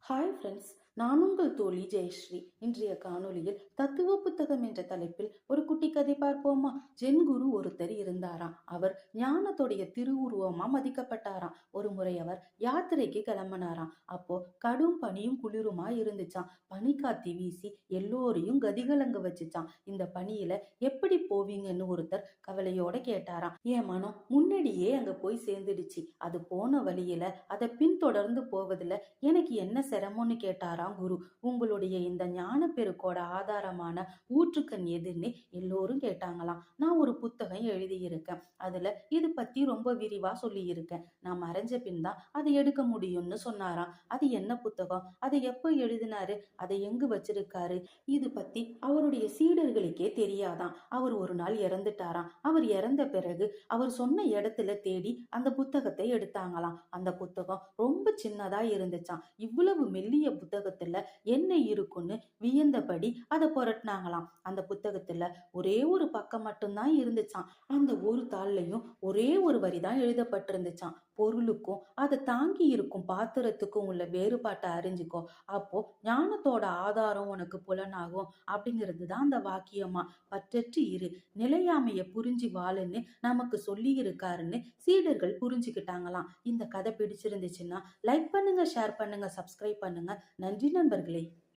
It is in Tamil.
ஹாய் ஃப்ரெண்ட்ஸ், நான் உங்கள் தோழி ஜெயஸ்ரீ. இன்றைய காணொளியில் தத்துவ புத்தகம் என்ற தலைப்பில் ஒரு குட்டி கதை பார்ப்போமா? ஜென் குரு ஒருத்தர் இருந்தாராம். அவர் ஞானத்துடைய திருவுருவமா மதிக்கப்பட்டாராம். ஒரு முறை அவர் யாத்திரைக்கு கிளம்பினாராம். அப்போ கடும் பனியும் குளிருமா இருந்துச்சாம். பனிக்காத்தி வீசி எல்லோரையும் கதிகலங்க வச்சுச்சான். இந்த பனியில எப்படி போவீங்கன்னு ஒருத்தர் கவலையோட கேட்டாராம். என் மனம் முன்னாடியே அங்க போய் சேர்ந்துடுச்சு. அது போன வழியில அதை பின்தொடர்ந்து போவதில் எனக்கு என்ன சிரமம்னு கேட்டாராம் குரு. உங்களுடைய இந்த ஞான பெருக்கோட ஆதாரமான ஊற்றுக்கண் எதுன்னு எல்லோரும் கேட்டாங்களாம். நான் ஒரு புத்தகம் எழுதியிருக்கேன். அதுல இது பத்தி ரொம்ப விரிவா சொல்லி இருக்கேன். நான் மறைஞ்ச பின் தான் அதை எடுக்க முடியும்னு சொன்னாராம். அது என்ன புத்தகம், அதை எப்போ எழுதினாரு, அதை எங்கு வச்சிருக்காரு, இது பத்தி அவருடைய சீடர்களுக்கே தெரியாதாம். அவர் ஒரு நாள் இறந்துட்டாராம். அவர் இறந்த பிறகு அவர் சொன்ன இடத்துல தேடி அந்த புத்தகத்தை எடுத்தாங்களாம். அந்த புத்தகம் ரொம்ப சின்னதா இருந்துச்சாம். இவ்வளவு மெல்லிய புத்தகத்துல என்ன இருக்குன்னு வியந்தபடி அதை புரட்டினாங்களாம். அந்த புத்தகத்துல ஒரே ஒரு பக்கம் மட்டும்தான் இருந்துச்சாம். அந்த ஒரு தாள்லையும் ஒரே ஒரு வரிதான் எழுதப்பட்டிருந்துச்சாம். பொருளுக்கும் அதை தாங்கி இருக்கும் பாத்திரத்துக்கும் உள்ள வேறுபாட்டை அறிஞ்சுக்கோ, அப்போ ஞானத்தோட ஆதாரம் உனக்கு புலனாகும் அப்படிங்கிறது தான் அந்த வாக்கியமா. பற்றற்று இரு, நிலையாமைய புரிஞ்சு வாழுன்னு நமக்கு சொல்லி இருக்காருன்னு சீடர்கள் புரிஞ்சுக்கிட்டாங்களாம். இந்த கதை பிடிச்சிருந்துச்சுன்னா லைக் பண்ணுங்க, ஷேர் பண்ணுங்க, சப்ஸ்கிரைப் பண்ணுங்க. நன்றி நண்பர்களே.